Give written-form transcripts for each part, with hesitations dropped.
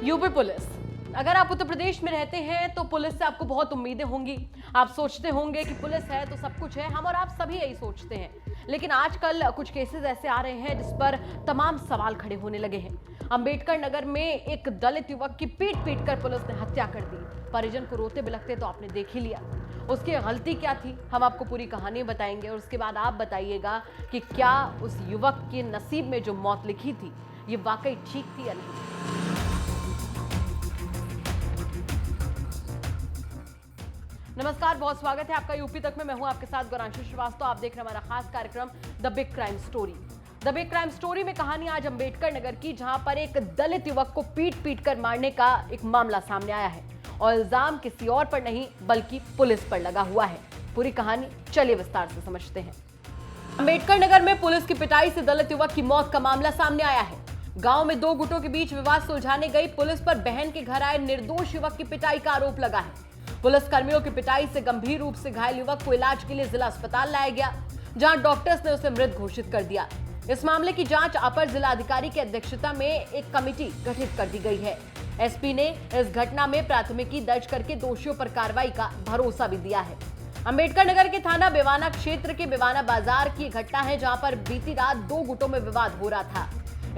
UP police. अगर आप उत्तर प्रदेश में रहते हैं तो पुलिस से आपको बहुत उम्मीदें होंगी। आप सोचते होंगे कि पुलिस है तो सब कुछ है, हम और आप सभी यही सोचते हैं। लेकिन आजकल कुछ केसेस ऐसे आ रहे हैं जिस पर तमाम सवाल खड़े होने लगे हैं। अंबेडकर नगर में एक दलित युवक की पीट कर पुलिस ने हत्या कर दी। परिजन को रोते बिलखते तो आपने देख ही लिया। उसकी गलती क्या थी, हम आपको पूरी कहानी बताएंगे और उसके बाद आप बताइएगा कि क्या उस युवक के नसीब में जो मौत लिखी थी ये वाकई ठीक थी या नहीं। नमस्कार, बहुत स्वागत है आपका यूपी तक में। मैं हूं आपके साथ गौरांशु श्रीवास्तव। आप देख रहे हैं हमारा खास कार्यक्रम the big crime story. The big crime story में कहानी आज अंबेडकर नगर की, जहां पर एक दलित युवक को पीट कर मारने का एक मामला सामने आया है और इल्जाम किसी और पर नहीं बल्कि पुलिस पर लगा हुआ है। पूरी कहानी चलिए विस्तार से समझते हैं। अंबेडकर नगर में पुलिस की पिटाई से दलित युवक की मौत का मामला सामने आया है। गांव में दो गुटों के बीच विवाद सुलझाने गई पुलिस पर बहन के घर आए निर्दोष युवक की पिटाई का आरोप लगा है। पुलिस कर्मियों की पिटाई से गंभीर रूप से घायल युवक को इलाज के लिए जिला अस्पताल लाया गया, जहां डॉक्टर्स ने उसे मृत घोषित कर दिया। इस मामले की जांच अपर जिलाधिकारी की अध्यक्षता में एक कमेटी गठित कर दी गई है। एसपी ने इस घटना में प्राथमिकी दर्ज करके दोषियों पर कार्रवाई का भरोसा भी दिया है। अंबेडकर नगर के थाना बेवाना क्षेत्र के बेवाना बाजार की घटना है, जहां पर बीती रात दो गुटों में विवाद हो रहा था।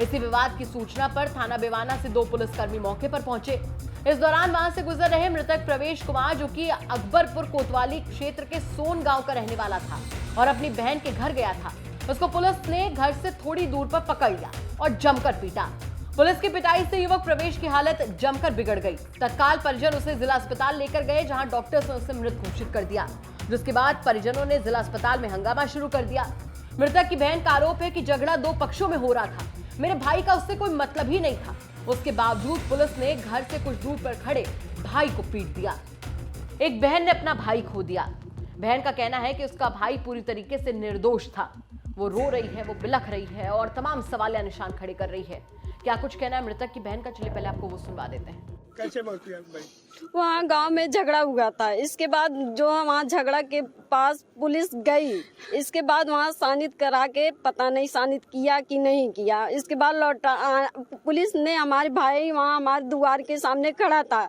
इसी विवाद की सूचना पर थाना बेवाना से दो पुलिसकर्मी मौके पर पहुंचे। इस दौरान वहां से गुजर रहे मृतक प्रवेश कुमार, जो कि अकबरपुर कोतवाली क्षेत्र के सोन गांव का रहने वाला था और अपनी बहन के घर गया था, उसको पुलिस ने घर से थोड़ी दूर पर पकड़ लिया और जमकर पीटा। पुलिस की पिटाई से युवक प्रवेश की हालत जमकर बिगड़ गई। तत्काल परिजन उसे जिला अस्पताल लेकर गए, जहां डॉक्टर्स ने उसे मृत घोषित कर दिया, जिसके बाद परिजनों ने जिला अस्पताल में हंगामा शुरू कर दिया। मृतक की बहन का आरोप है कि झगड़ा दो पक्षों में हो रहा था, मेरे भाई का उससे कोई मतलब ही नहीं था। उसके बावजूद पुलिस ने घर से कुछ दूर पर खड़े भाई को पीट दिया। एक बहन ने अपना भाई खो दिया। बहन का कहना है कि उसका भाई पूरी तरीके से निर्दोष था। वो रो रही है, वो बिलख रही है और तमाम सवालिया निशान खड़े कर रही है। क्या कुछ कहना है मृतक की बहन का, चलिए पहले आपको वो सुनवा देते हैं। कैसे मौत हुई भाई? वहाँ गांव में झगड़ा हुआ था। इसके बाद जो वहाँ झगड़ा के पास पुलिस गई, इसके बाद वहाँ सानित करा के पता नहीं सानित किया कि नहीं किया। इसके बाद लौटा पुलिस ने हमारे भाई वहाँ हमारे द्वार के सामने खड़ा था।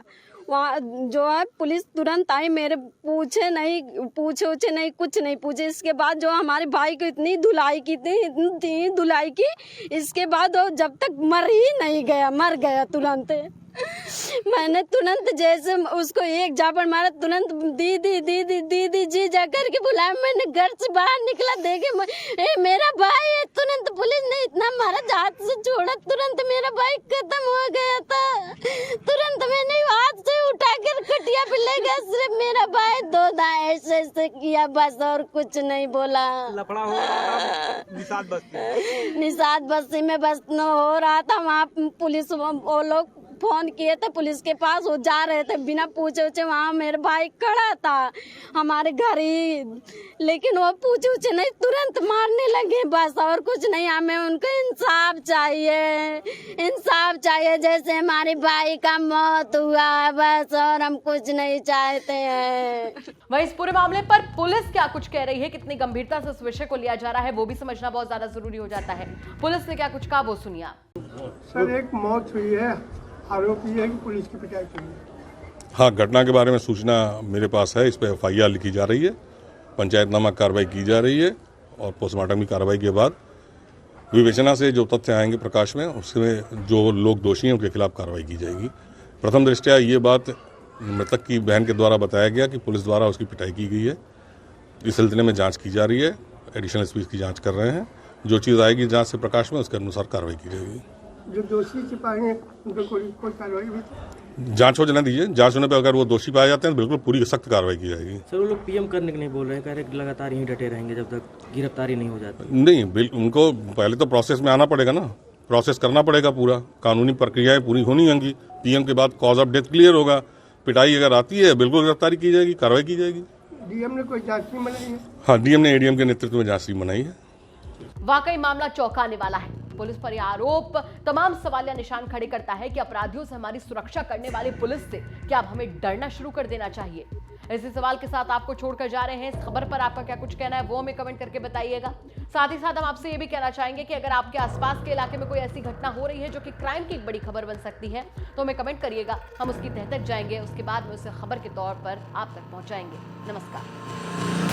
वहाँ जो है पुलिस तुरंत आई, मेरे पूछे नहीं कुछ नहीं पूछे। इसके बाद जो हमारे भाई को इतनी धुलाई की थी, इतनी धुलाई की, इसके बाद वो जब तक मर गया तुरंत। मैंने तुरंत जैसे उसको एक झापड़ मारा, तुरंत दीदी जी जा करके बुलाया। मैंने घर से बाहर निकला, देखे मेरा भाई है। तुरंत पुलिस ने इतना मारा, हाथ से छोड़ा, तुरंत मेरा भाई खत्म हो गया था। तुरंत मैंने हाथ से उठा कर खटिया पे ले गया, सिर्फ मेरा भाई दो दाएं ऐसे किया बस, और कुछ नहीं बोला। लफड़ा हो रहा निषाद बस्ती में बस हो रहा था। वहाँ पुलिस वो लोग फोन किए थे पुलिस के पास, वो जा रहे थे बिना पूछे वहाँ मेरे भाई खड़ा था हमारे घर ही, लेकिन वो पूछे नहीं, तुरंत मारने लगे बस, और कुछ नहीं। हमें उनको इंसाफ चाहिए जैसे हमारे भाई का मौत हुआ बस, और हम कुछ नहीं चाहते हैं। वहीं इस पूरे मामले पर पुलिस क्या कुछ कह रही है, कितनी गंभीरता से इस विषय को लिया जा रहा है, वो भी समझना बहुत ज्यादा जरूरी हो जाता है। पुलिस ने क्या कुछ कहा वो सुनिए। सर, एक मौत हुई है, आरोप ये है कि पुलिस की पिटाई की है। हाँ, घटना के बारे में सूचना मेरे पास है। इस पर FIR लिखी जा रही है, पंचायतनामा कार्रवाई की जा रही है और पोस्टमार्टम की कार्रवाई के बाद विवेचना से जो तथ्य आएंगे प्रकाश में, उसमें जो लोग दोषी हैं उनके खिलाफ कार्रवाई की जाएगी। प्रथम दृष्टया ये बात मृतक की बहन के द्वारा बताया गया कि पुलिस द्वारा उसकी पिटाई की गई है। इस सिलसिले में जाँच की जा रही है, एडिशनल एसपी की जाँच कर रहे हैं। जो चीज़ आएगी जाँच से प्रकाश में, उसके अनुसार कार्रवाई की जाएगी। जो दोषी सिपाही हैं उन पर कोई कार्रवाई भी? जांच हो जाने दीजिए, जांच होने पे अगर वो दोषी पाए जाते हैं तो बिल्कुल पूरी सख्त कार्रवाई की जाएगी। सर, वो लोग PM करने के नहीं बोल रहे हैं, कह रहे हैं लगातार यहीं डटे रहेंगे जब तक गिरफ्तारी नहीं हो जाती। नहीं, उनको पहले तो प्रोसेस में आना पड़ेगा ना, प्रोसेस करना पड़ेगा, पूरा कानूनी प्रक्रियाएं पूरी होनी होंगी। PM के बाद कॉज ऑफ डेथ क्लियर होगा, पिटाई अगर आती है बिल्कुल गिरफ्तारी की जाएगी, कार्रवाई की जाएगी। DM ने कोई जांच नहीं बनाई है? हाँ, DM ने ADM के नेतृत्व में जांच मनाई है। वाकई मामला चौंकाने वाला है। पुलिस पर यह आरोप तमाम सवालिया निशान खड़े करता है कि अपराधियों से हमारी सुरक्षा करने वाली पुलिस से क्या अब हमें डरना शुरू कर देना चाहिए। इसी सवाल के साथ आपको छोड़कर जा रहे हैं। इस खबर पर आपका क्या कुछ कहना है वो हमें कमेंट करके बताइएगा। साथ ही साथ हम आपसे ये भी कहना चाहेंगे कि अगर आपके आसपास के इलाके में कोई ऐसी घटना हो रही है जो कि क्राइम की एक बड़ी खबर बन सकती है तो हमें कमेंट करिएगा, हम उसकी तह तक जाएंगे, उसके बाद में उसे खबर के तौर पर आप तक पहुंचाएंगे। नमस्कार।